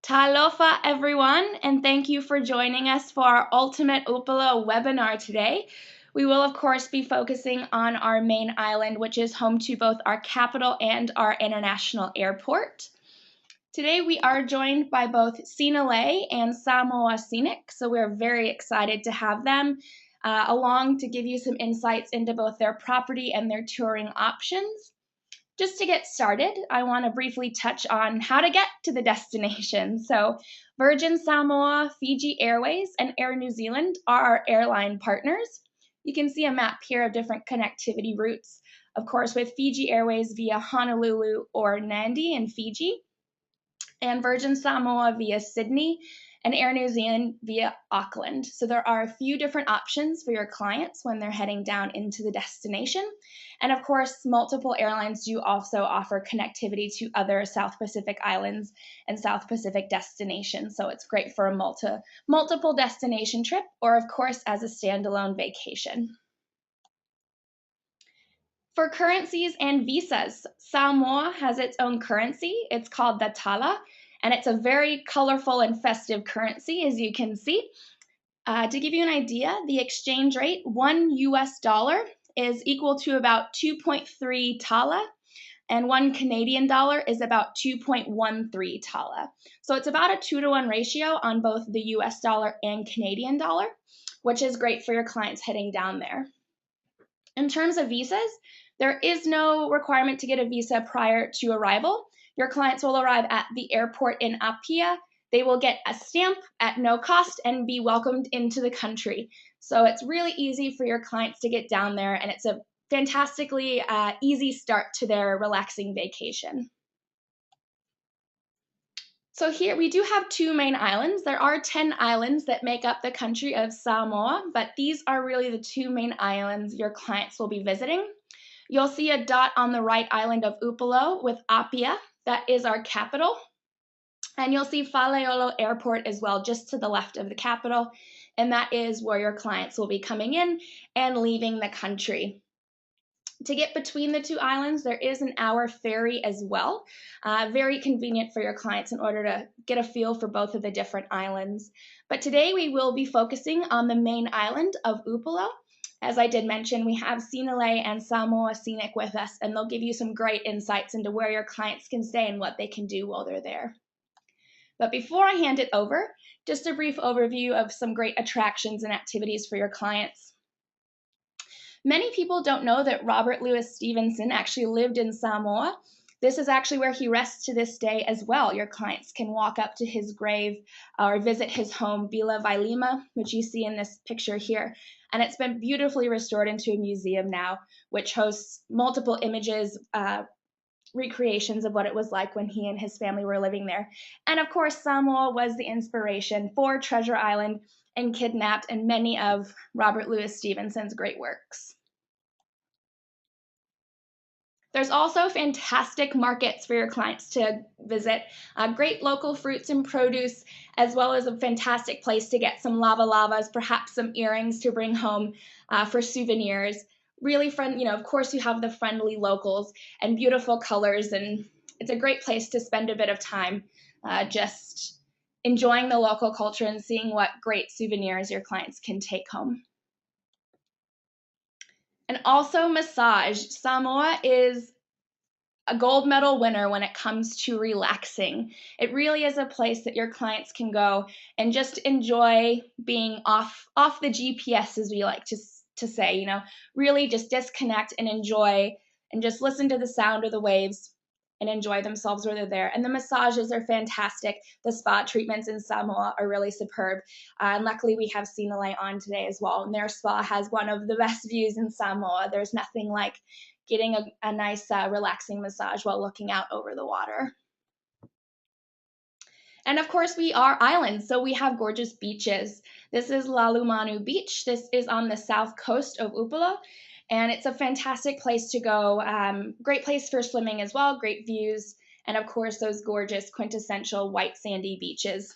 Talofa, everyone, and thank you for joining us for our Ultimate Upolu webinar today. We will, of course, be focusing on our main island, which is home to both our capital and our international airport. Today, we are joined by both Sinalei and Samoa Scenic, so we're very excited to have them along to give you some insights into both their property and their touring options. Just to get started, I want to briefly touch on how to get to the destination. So Virgin Samoa, Fiji Airways, and Air New Zealand are our airline partners. You can see a map here of different connectivity routes, of course, with Fiji Airways via Honolulu or Nadi in Fiji, and Virgin Samoa via Sydney, and Air New Zealand via Auckland. So there are a few different options for your clients when they're heading down into the destination. And of course, multiple airlines do also offer connectivity to other South Pacific islands and South Pacific destinations. So it's great for a multiple destination trip, or of course, as a standalone vacation. For currencies and visas, Samoa has its own currency. It's called the tala, and it's a very colorful and festive currency, as you can see. To give you an idea, the exchange rate, $1 is equal to about 2.3 tala, and $1 is about 2.13 tala. So it's about a 2-to-1 ratio on both the US dollar and Canadian dollar, which is great for your clients heading down there. In terms of visas, there is no requirement to get a visa prior to arrival. Your clients will arrive at the airport in Apia. They will get a stamp at no cost and be welcomed into the country. So it's really easy for your clients to get down there, and it's a fantastically easy start to their relaxing vacation. So here we do have 2 main islands. There are 10 islands that make up the country of Samoa, but these are really the 2 main islands your clients will be visiting. You'll see a dot on the right island of Upolu with Apia. That is our capital. And you'll see Faleolo Airport as well, just to the left of the capital. And that is where your clients will be coming in and leaving the country. To get between the 2 islands, there is an hour ferry as well. Very convenient for your clients in order to get a feel for both of the different islands. But today we will be focusing on the main island of Upolu. As I did mention, we have Sinalei and Samoa Scenic with us, and they'll give you some great insights into where your clients can stay and what they can do while they're there. But before I hand it over, just a brief overview of some great attractions and activities for your clients. Many people don't know that Robert Louis Stevenson actually lived in Samoa. This is actually where he rests to this day as well. Your clients can walk up to his grave or visit his home, Vila Vailima, which you see in this picture here. And it's been beautifully restored into a museum now, which hosts multiple images, recreations of what it was like when he and his family were living there. And of course, Samoa was the inspiration for Treasure Island and Kidnapped and many of Robert Louis Stevenson's great works. There's also fantastic markets for your clients to visit, great local fruits and produce, as well as a fantastic place to get some lava lavas, perhaps some earrings to bring home for souvenirs. Really fun, of course you have the friendly locals and beautiful colors, and it's a great place to spend a bit of time just enjoying the local culture and seeing what great souvenirs your clients can take home. And also massage. Samoa is a gold medal winner when it comes to relaxing. It really is a place that your clients can go and just enjoy being off the GPS, as we like to say, really just disconnect and enjoy and just listen to the sound of the waves and enjoy themselves where they're there. And the massages are fantastic. The spa treatments in Samoa are really superb. And luckily we have Sinalei on today as well. And their spa has one of the best views in Samoa. There's nothing like getting a nice relaxing massage while looking out over the water. And of course, we are islands, so we have gorgeous beaches. This is Lalumanu Beach. This is on the south coast of Upolu, and it's a fantastic place to go. Great place for swimming as well, great views, and of course, those gorgeous quintessential white sandy beaches.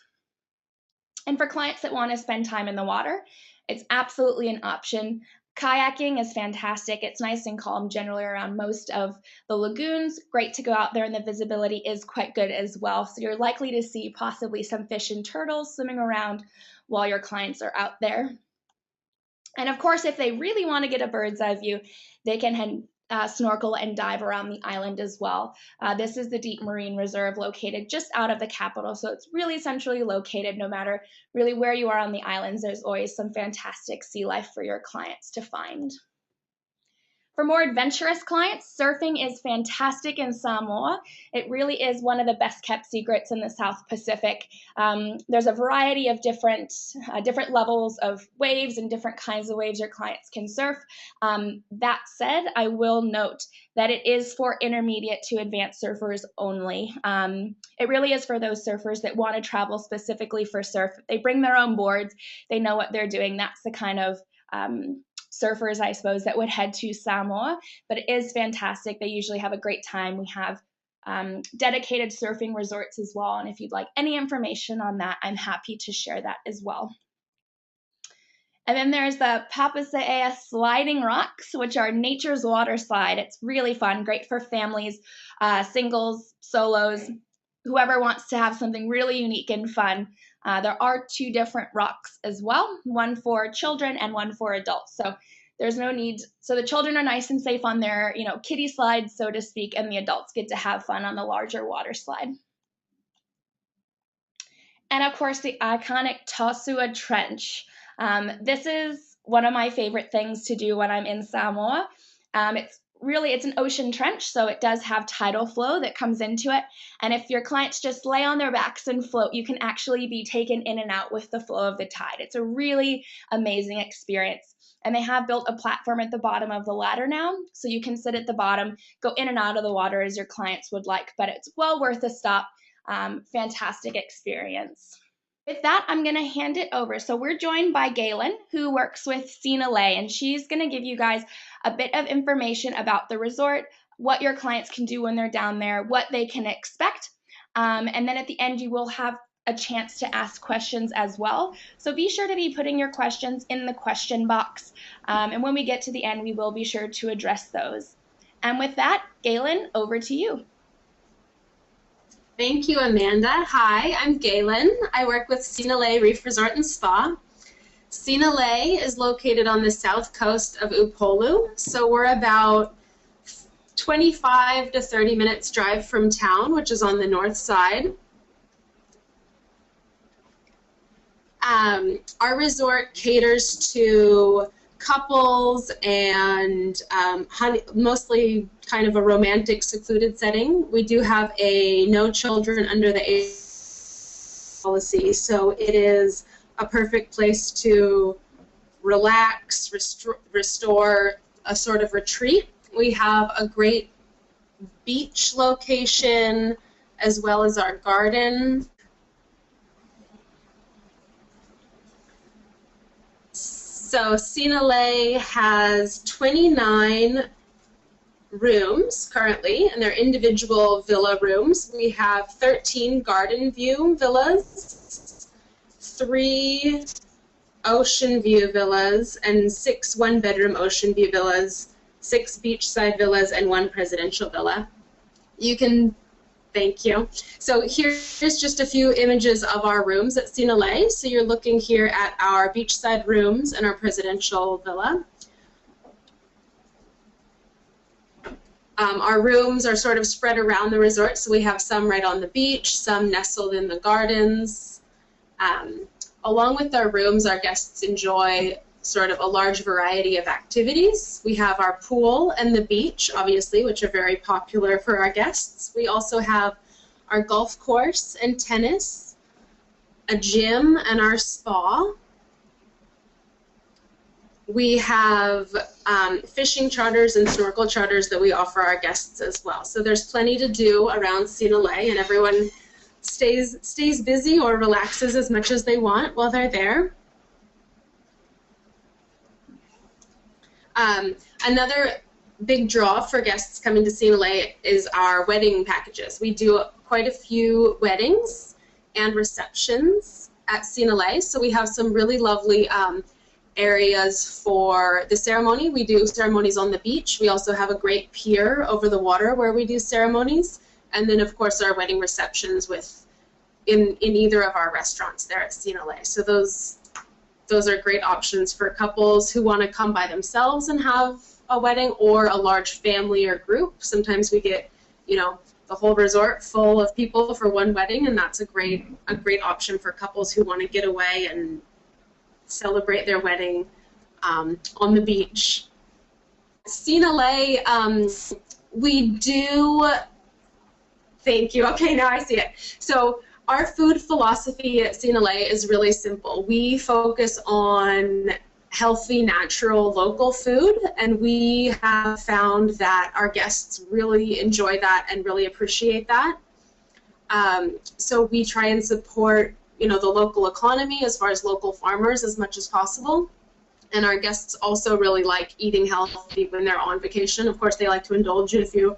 And for clients that want to spend time in the water, it's absolutely an option. Kayaking is fantastic. It's nice and calm generally around most of the lagoons. Great to go out there, and the visibility is quite good as well. So you're likely to see possibly some fish and turtles swimming around while your clients are out there. And of course, if they really want to get a bird's eye view, they can snorkel and dive around the island as well. This is the Deep Marine Reserve located just out of the capital, so it's really centrally located. No matter really where you are on the islands, there's always some fantastic sea life for your clients to find. For more adventurous clients, surfing is fantastic in Samoa. It really is one of the best kept secrets in the South Pacific. There's a variety of different levels of waves and different kinds of waves your clients can surf. That said, I will note that it is for intermediate to advanced surfers only. It really is for those surfers that want to travel specifically for surf. They bring their own boards. They know what they're doing. That's the kind of surfers, I suppose, that would head to Samoa, but it is fantastic. They usually have a great time. We have dedicated surfing resorts as well, and if you'd like any information on that, I'm happy to share that as well. And then there's the Papase'ea sliding rocks, which are nature's water slide. It's really fun, great for families, singles, solos, whoever wants to have something really unique and fun. There are 2 different rocks as well, one for children and one for adults. So there's no need. So the children are nice and safe on their, kiddie slides, so to speak, and the adults get to have fun on the larger water slide. And of course, the iconic Tausua Trench. This is one of my favorite things to do when I'm in Samoa. It's an ocean trench, so it does have tidal flow that comes into it. And if your clients just lay on their backs and float, you can actually be taken in and out with the flow of the tide. It's a really amazing experience. And they have built a platform at the bottom of the ladder now, so you can sit at the bottom, go in and out of the water as your clients would like, but it's well worth a stop. Fantastic experience. With that, I'm going to hand it over. So we're joined by Galen, who works with Sinalei, and she's going to give you guys a bit of information about the resort, what your clients can do when they're down there, what they can expect. And then at the end, you will have a chance to ask questions as well. So be sure to be putting your questions in the question box. And when we get to the end, we will be sure to address those. And with that, Galen, over to you. Thank you, Amanda. Hi, I'm Galen. I work with Sinalei Reef Resort and Spa. Sinalei is located on the south coast of Upolu, so we're about 25 to 30 minutes drive from town, which is on the north side. Our resort caters to couples and mostly kind of a romantic, secluded setting. We do have a no children under the age policy, so it is a perfect place to relax, restore a sort of retreat. We have a great beach location as well as our garden. So Sinalei has 29 rooms currently, and they're individual villa rooms. We have 13 garden view villas, 3 ocean view villas, and 6 one-bedroom ocean view villas, 6 beachside villas, and 1 presidential villa. Thank you. So here's just a few images of our rooms at Sinalei. So you're looking here at our beachside rooms and our presidential villa. Our rooms are sort of spread around the resort, so we have some right on the beach, some nestled in the gardens. Along with our rooms, our guests enjoy sort of a large variety of activities. We have our pool and the beach, obviously, which are very popular for our guests. We also have our golf course and tennis, a gym, and our spa. We have fishing charters and snorkel charters that we offer our guests as well. So there's plenty to do around Sinalei, and everyone stays busy or relaxes as much as they want while they're there. Another big draw for guests coming to Sinalei is our wedding packages. We do quite a few weddings and receptions at Sinalei, so we have some really lovely areas for the ceremony. We do ceremonies on the beach. We also have a great pier over the water where we do ceremonies. And then, of course, our wedding receptions in either of our restaurants there at Sinalei. So those are great options for couples who want to come by themselves and have a wedding, or a large family or group. Sometimes we get, the whole resort full of people for one wedding, and that's a great option for couples who want to get away and celebrate their wedding on the beach. Sinalei, we do. Thank you. Okay, now I see it. So our food philosophy at Sinalei is really simple. We focus on healthy, natural, local food, and we have found that our guests really enjoy that and really appreciate that. So we try and support, the local economy as far as local farmers as much as possible. And our guests also really like eating healthy when they're on vacation. Of course, they like to indulge in a few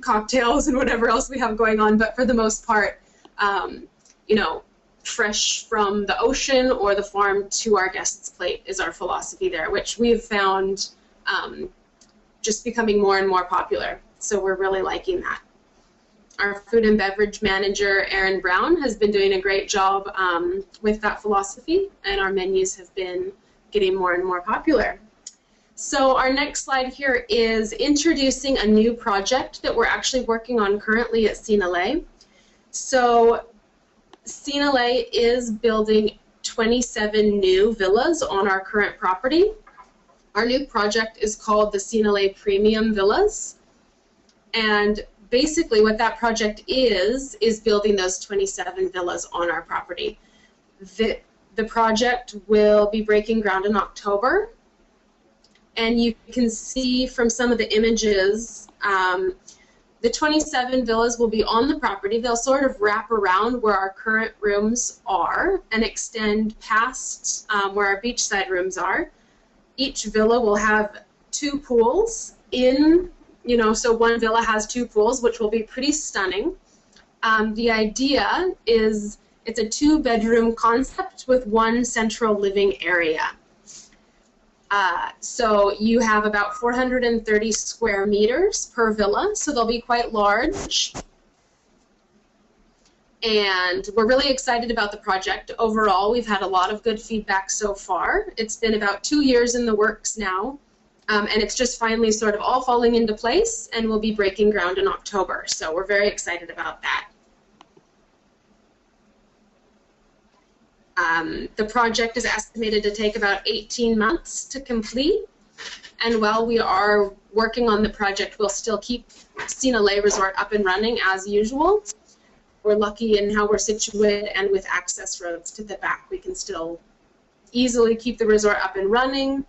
cocktails and whatever else we have going on, but for the most part, fresh from the ocean or the farm to our guests' plate is our philosophy there, which we've found just becoming more and more popular. So we're really liking that. Our food and beverage manager, Erin Brown, has been doing a great job with that philosophy, and our menus have been getting more and more popular. So our next slide here is introducing a new project that we're actually working on currently at Sinalei. So Sinalei is building 27 new villas on our current property. Our new project is called the Sinalei Premium Villas, and basically what that project is building those 27 villas on our property. The project will be breaking ground in October, and you can see from some of the images, the 27 villas will be on the property. They'll sort of wrap around where our current rooms are and extend past where our beachside rooms are. Each villa will have 2 pools so one villa has 2 pools, which will be pretty stunning. The idea is it's a 2-bedroom concept with 1 central living area. So you have about 430 square meters per villa, so they'll be quite large. And we're really excited about the project. Overall, we've had a lot of good feedback so far. It's been about 2 years in the works now, and it's just finally sort of all falling into place, and we'll be breaking ground in October. So we're very excited about that. The project is estimated to take about 18 months to complete, and while we are working on the project, we'll still keep Sinalei Resort up and running as usual. We're lucky in how we're situated, and with access roads to the back, we can still easily keep the resort up and running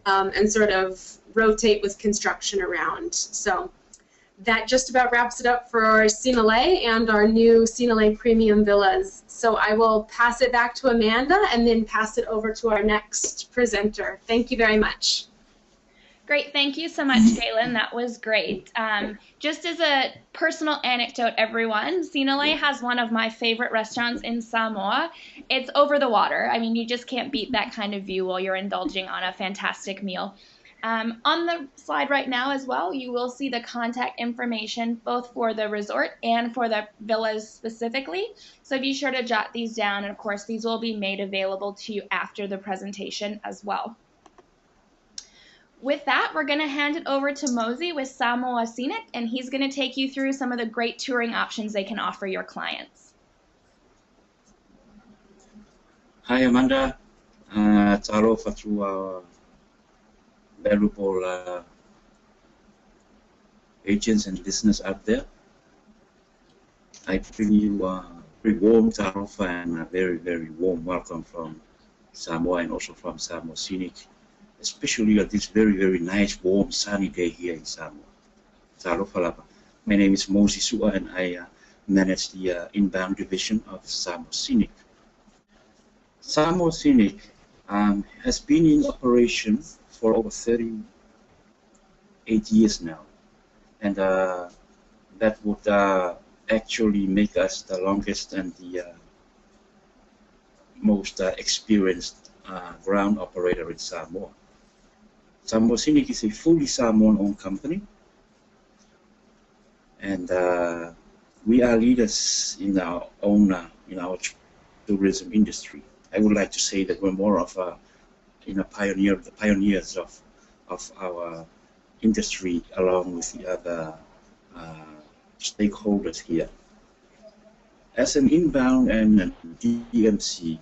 and sort of rotate with construction around. So that just about wraps it up for our Sinalei and our new Sinalei Premium Villas. So I will pass it back to Amanda and then pass it over to our next presenter. Thank you very much. Great, thank you so much, Galen. That was great. Just as a personal anecdote, everyone, Sinalei has one of my favorite restaurants in Samoa. It's over the water. I mean, you just can't beat that kind of view while you're indulging on a fantastic meal. On the slide right now as well, you will see the contact information both for the resort and for the villas specifically. So be sure to jot these down, and of course these will be made available to you after the presentation as well. With that, we're going to hand it over to Mosey with Samoa Scenic, and he's going to take you through some of the great touring options they can offer your clients. Hi Amanda, talofa to our valuable agents and listeners out there. I bring you a very warm talofa and a very, very warm welcome from Samoa and also from Samoa Scenic, especially on this very, very nice, warm, sunny day here in Samoa. Talofa lava. My name is Mosey Sua, and I manage the inbound division of Samoa Scenic. Samoa Scenic has been in operation for over 38 years now, and that would actually make us the longest and the most experienced ground operator in Samoa. Samoa Scenic is a fully Samoan-owned company, and we are leaders in our own tourism industry. I would like to say that we're more of a pioneers of our industry, along with the other stakeholders here. As an inbound and DMC,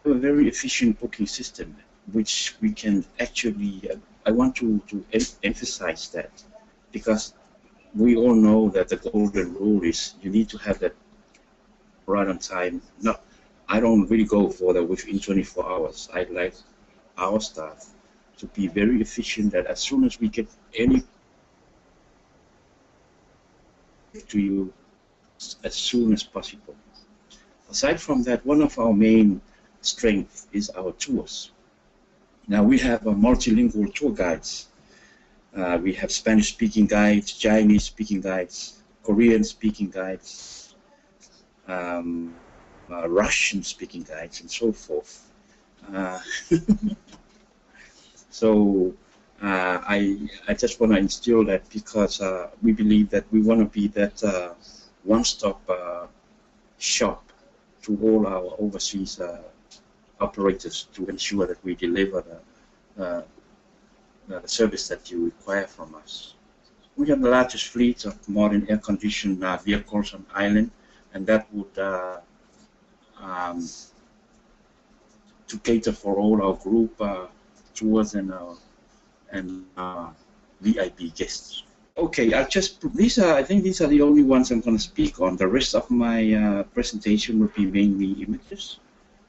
we have a very efficient booking system, which we can actually, I want to emphasize that, because we all know that the golden rule is you need to have that right on time. I don't really go for the within 24 hours. I'd like our staff to be very efficient, that as soon as we get any to you, as soon as possible. Aside from that, one of our main strengths is our tours. Now we have multilingual tour guides. We have Spanish-speaking guides, Chinese-speaking guides, Korean-speaking guides, Russian-speaking guides, and so forth. So I just want to instill that, because we believe that we want to be that one-stop shop to all our overseas operators, to ensure that we deliver the service that you require from us. We have the largest fleet of modern air-conditioned vehicles on island, and that would to cater for all our group tours and VIP guests. Okay, I think these are the only ones I'm going to speak on. The rest of my presentation will be mainly images.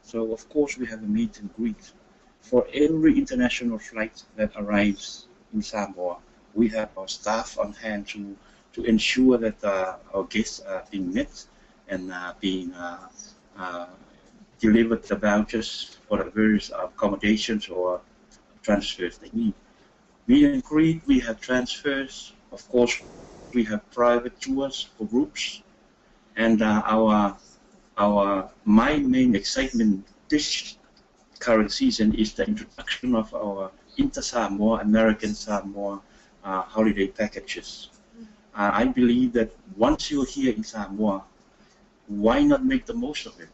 So of course we have a meet and greet. For every international flight that arrives in Samoa, we have our staff on hand to ensure that our guests are being met and being delivered the vouchers for the various accommodations or transfers they need. Meet and greet, we have transfers. Of course, we have private tours for groups, and my main excitement this current season is the introduction of our inter-Samoa, American Samoa holiday packages. I believe that once you're here in Samoa, why not make the most of it?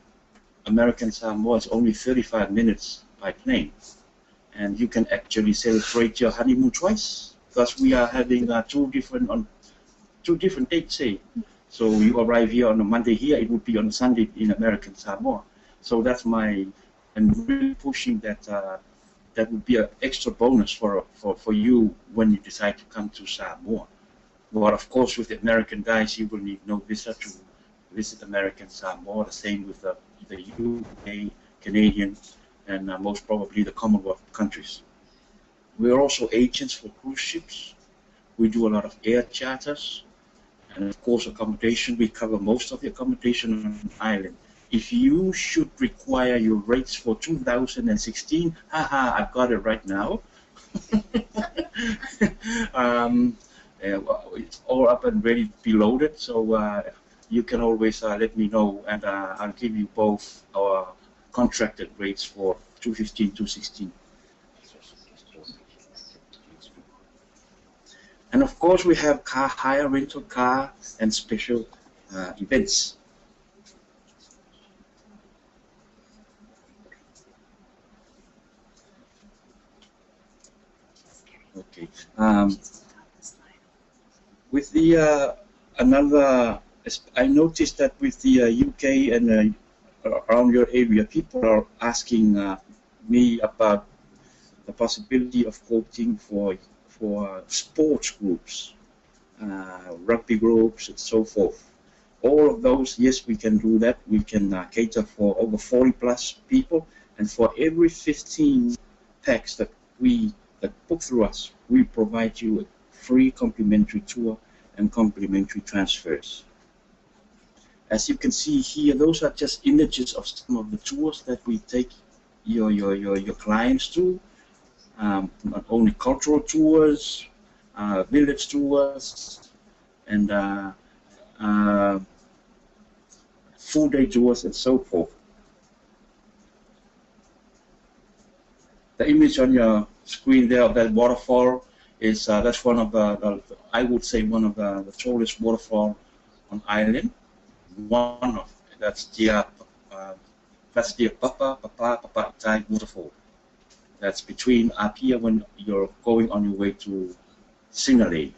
American Samoa is only 35 minutes by plane, and you can actually celebrate your honeymoon twice, because we are having two different dates, say. So you arrive here on a Monday here, it would be on a Sunday in American Samoa. So that's and really pushing that that would be an extra bonus for you when you decide to come to Samoa. But of course, with the American guys, you will need no visa to visit American Samoa. The same with the UK, Canadian, and most probably the Commonwealth countries. We are also agents for cruise ships. We do a lot of air charters, and of course accommodation. We cover most of the accommodation on the island. If you should require your rates for 2016, haha, I've got it right now. It's all up and ready to be loaded, so you can always let me know, and I'll give you both our contracted rates for 2015, 2016. And of course, we have car hire, rental car, and special events. Okay. With the I noticed that with the UK and around your area, people are asking me about the possibility of quoting for sports groups, rugby groups, and so forth. All of those, yes, we can do that. We can cater for over 40 plus people, and for every 15 packs that book through us, we provide you a free complimentary tour and complimentary transfers. As you can see here, those are just images of some of the tours that we take your clients to. Not only cultural tours, village tours, and full day tours, and so forth. The image on your screen there of that waterfall is that's one of the I would say one of the tallest waterfall on island. One of that's the Papa Itai waterfall. That's between up here when you're going on your way to Singalay.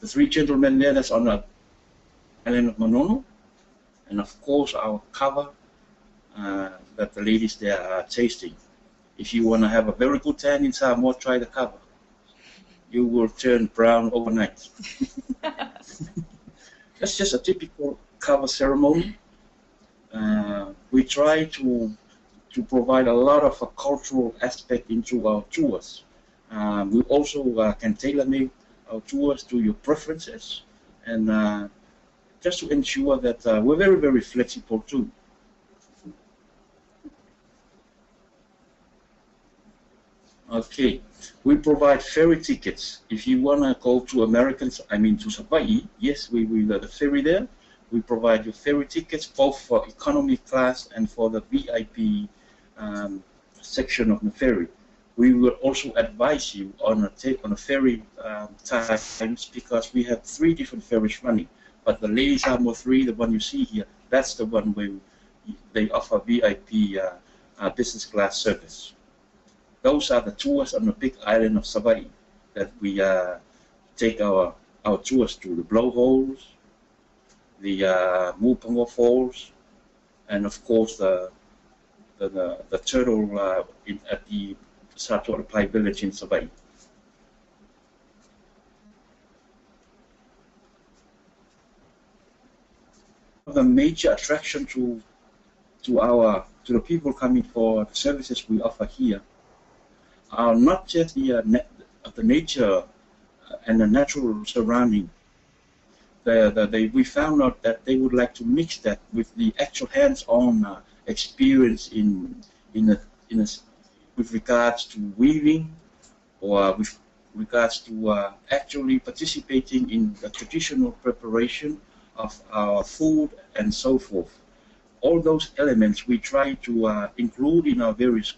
The three gentlemen there, that's on the island of Manono, and of course our cover that the ladies there are tasting. If you want to have a very good tan in Samoa, try the cover. You will turn brown overnight. That's just a typical cover ceremony. We try to provide a lot of a cultural aspect into our tours. We also can tailor-make our tours to your preferences, and just to ensure that we're very, very flexible too. Okay, we provide ferry tickets. If you want to go to to Hawaii, yes, we the ferry there. We provide you ferry tickets both for economy class and for the VIP section of the ferry. We will also advise you on a ferry times, because we have 3 different ferries running. But the Lady Samoa 3, the one you see here, that's the one where they offer VIP business class service. Those are the tours on the big island of Savaii that we take our tours to: the blowholes, the Mupango Falls, and of course the turtle at the Sato Pai village in Savaii. The major attraction to the people coming for the services we offer here are not just the nature and the natural surrounding. We found out that they would like to mix that with the actual hands-on experience with regards to weaving, or with regards to actually participating in the traditional preparation of our food and so forth. All those elements we try to include in our various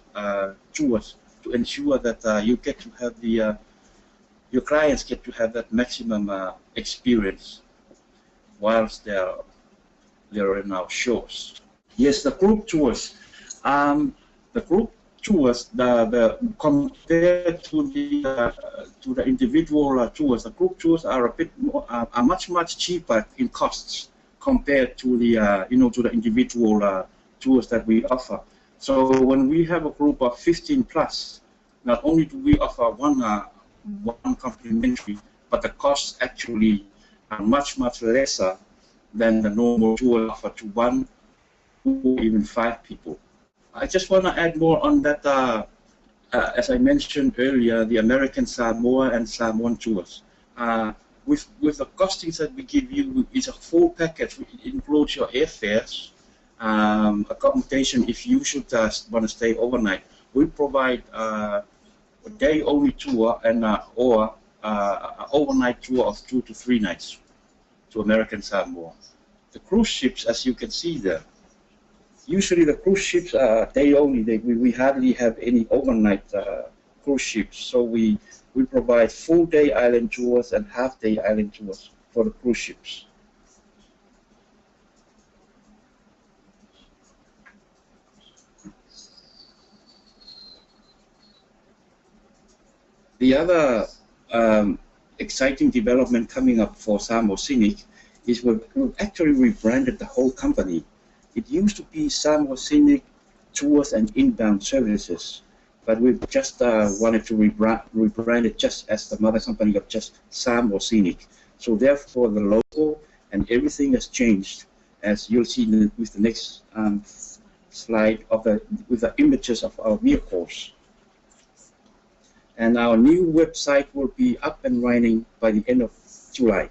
tours, to ensure that you get to have your clients get to have that maximum experience whilst they're in our shows. Yes, the group tours. Compared to the individual tours, the group tours are a bit more, are much cheaper in costs compared to the to the individual tours that we offer. So when we have a group of 15 plus, not only do we offer one complimentary, but the costs actually are much lesser than the normal tour offered to 1 or even 5 people. I just want to add more on that. As I mentioned earlier, the American Samoa and Samoan tours. With the costings that we give you, it's a full package. It includes your airfares, accommodation if you should want to stay overnight. We provide a day-only tour and or an overnight tour of 2 to 3 nights to American Samoa. The cruise ships, as you can see there, usually the cruise ships are day-only. We hardly have any overnight cruise ships, so we provide full-day island tours and half-day island tours for the cruise ships. The other exciting development coming up for Samoa Scenic is we've actually rebranded the whole company. It used to be Samoa Scenic Tours and Inbound Services, but we've just wanted to rebrand it just as the mother company of just Samoa Scenic. So therefore the logo and everything has changed, as you'll see with the next slide with the images of our vehicles. And our new website will be up and running by the end of July.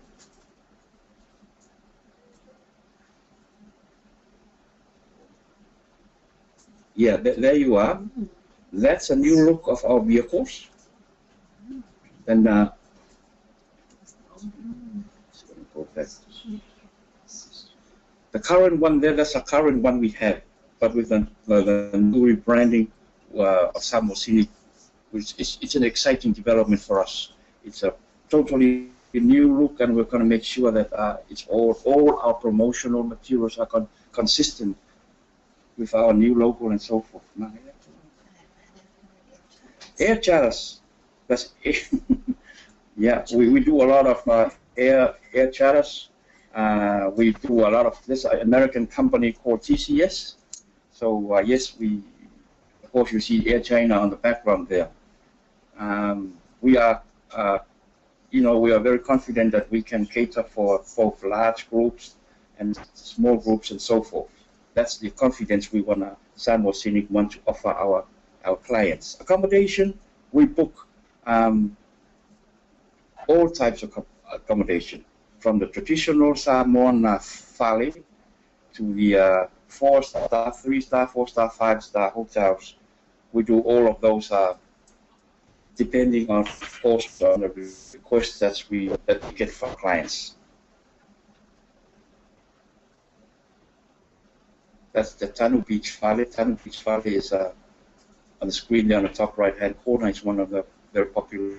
Yeah, there you are. That's a new look of our vehicles. And the current one there, that's a current one we have. but with the new rebranding of Samoa Scenic, which it's an exciting development for us. It's a totally new look, and we're going to make sure that it's all our promotional materials are consistent with our new logo and so forth. Air charters. That's yeah. We do a lot of air charters. We do a lot of this American company called TCS. So yes, of course you see Air China on the background there. We are we are very confident that we can cater for both large groups and small groups and so forth. That's the confidence we Samoa Scenic want to offer our clients. Accommodation, we book all types of accommodation, from the traditional Samoan fale to the 4-star, 3-star, 4-star, 5-star hotels. We do all of those depending on, of course, on the requests that we get from clients. That's the Tanu Beach fale. Tanu Beach fale is on the screen there on the top right-hand corner. It's one of the very popular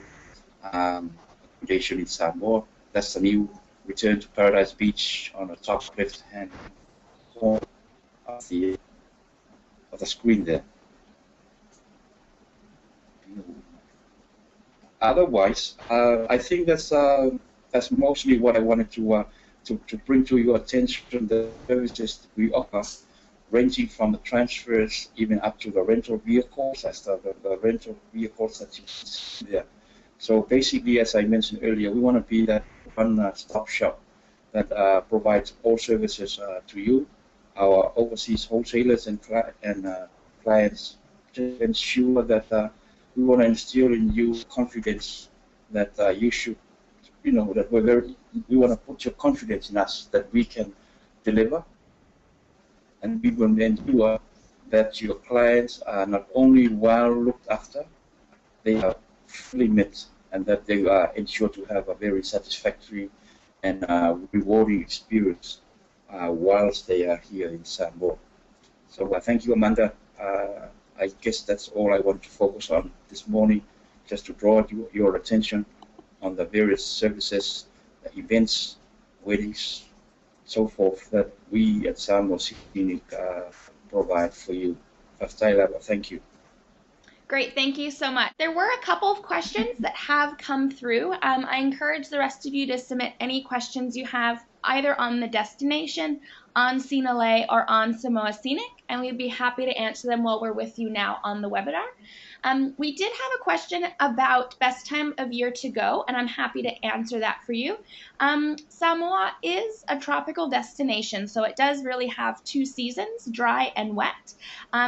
accommodation in Samoa. That's the new Return to Paradise Beach on the top left-hand corner of the screen there. Otherwise, I think that's mostly what I wanted to bring to your attention. The services we offer, ranging from the transfers even up to the rental vehicles, that's the rental vehicles that you see there. So basically, as I mentioned earlier, we want to be that one-stop shop that provides all services to you, our overseas wholesalers and clients, to ensure that we want to instill in you confidence that you should, that we want to put your confidence in us that we can deliver, and we will ensure that your clients are not only well looked after, they are fully met, and that they are ensured to have a very satisfactory and rewarding experience whilst they are here in Samoa. So thank you, Amanda. I guess that's all I want to focus on this morning, just to draw your attention on the various services, the events, weddings, so forth that we at Samoa Scenic provide for you. Thank you. Great, thank you so much. There were a couple of questions that have come through. I encourage the rest of you to submit any questions you have either on the destination, on Sinalei, or on Samoa Scenic, and we'd be happy to answer them while we're with you now on the webinar. We did have a question about best time of year to go, and I'm happy to answer that for you. Samoa is a tropical destination, so it does really have 2 seasons, dry and wet.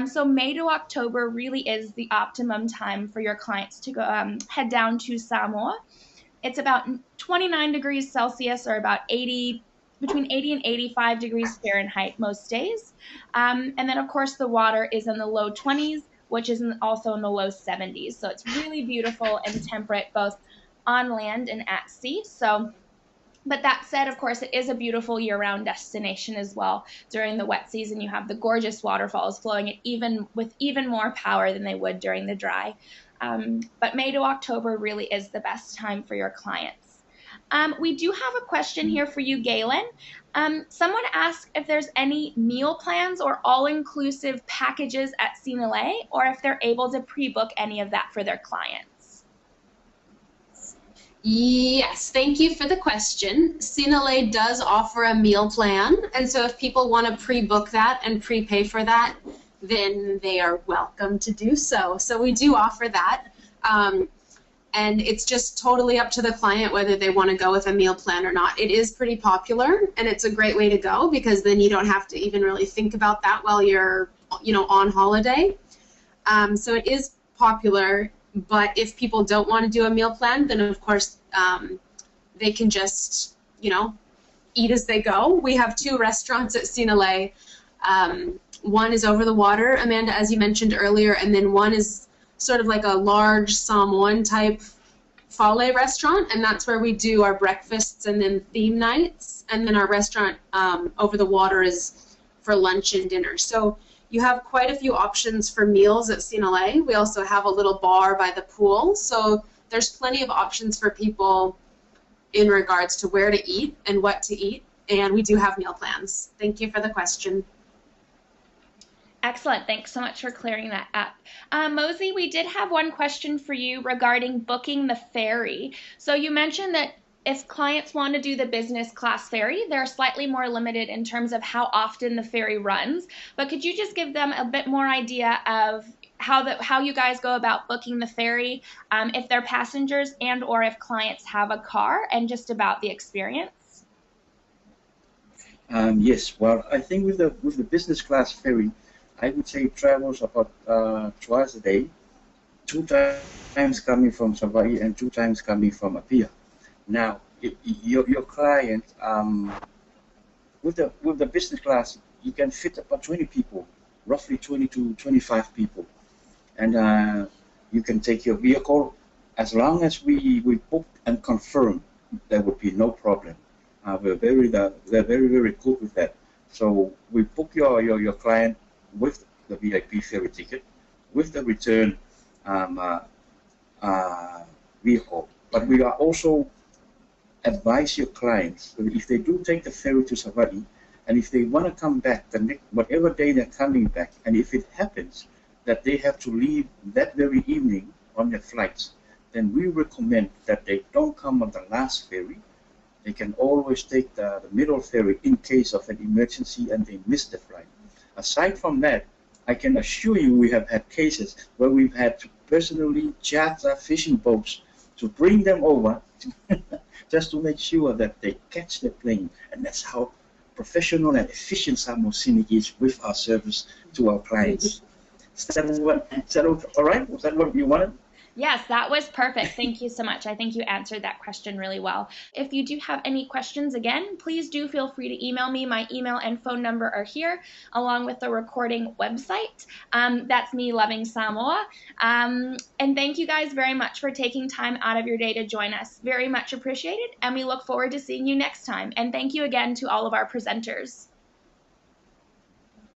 So May to October really is the optimum time for your clients to go head down to Samoa. It's about 29 degrees Celsius, or about between 80 and 85 degrees Fahrenheit most days. And then, of course, the water is in the low 20s, which is also in the low 70s. So it's really beautiful and temperate, both on land and at sea. But that said, of course, it is a beautiful year-round destination as well. During the wet season, you have the gorgeous waterfalls flowing with even more power than they would during the dry. But May to October really is the best time for your clients. We do have a question here for you, Galen. Someone asked if there's any meal plans or all-inclusive packages at Sinalei, or if they're able to pre-book any of that for their clients. Yes, thank you for the question. Sinalei does offer a meal plan, and so if people want to pre-book that and prepay for that, then they are welcome to do so. So we do offer that. And it's just totally up to the client whether they want to go with a meal plan or not. It is pretty popular, and it's a great way to go, because then you don't have to even really think about that while you're, on holiday. So it is popular, but if people don't want to do a meal plan, then of course they can just, eat as they go. We have 2 restaurants at Sinalei. One is over the water, Amanda, as you mentioned earlier, and then one is sort of like a large Samoan type fale restaurant, and that's where we do our breakfasts and then theme nights, and then our restaurant over the water is for lunch and dinner. So You have quite a few options for meals at Sinalei. We also have a little bar by the pool, so there's plenty of options for people in regards to where to eat and what to eat, and we do have meal plans. Thank you for the question. Excellent. Thanks so much for clearing that up. Mosey, we did have one question for you regarding booking the ferry. So you mentioned that if clients want to do the business class ferry, they're slightly more limited in terms of how often the ferry runs. But could you just give them a bit more idea of how you guys go about booking the ferry, if they're passengers and or if clients have a car, and just about the experience? Yes, well, I think with the business class ferry, I would say it travels about twice a day, 2 times coming from Savai'i and 2 times coming from Apia. Now, your client, with the business class, you can fit about 20 people, roughly 20 to 25 people, and you can take your vehicle as long as we book and confirm. There would be no problem. We're very good with that. So we book your client with the VIP ferry ticket, with the return vehicle. But we are also advise your clients that if they do take the ferry to Savai'i, and if they want to come back the next, whatever day they're coming back, and if it happens that they have to leave that very evening on their flights, then we recommend that they don't come on the last ferry. They can always take the middle ferry in case of an emergency and they miss the flight. Aside from that, I can assure you we have had cases where we've had to personally charter fishing boats to bring them over just to make sure that they catch the plane. And that's how professional and efficient Samoa Scenic is with our service to our clients. Is that all right? Was that what you wanted? Yes, that was perfect. Thank you so much. I think you answered that question really well. If you do have any questions, again, please do feel free to email me. My email and phone number are here, along with the recording website. That's me loving Samoa. And thank you guys very much for taking time out of your day to join us. Very much appreciated, and we look forward to seeing you next time. And thank you again to all of our presenters.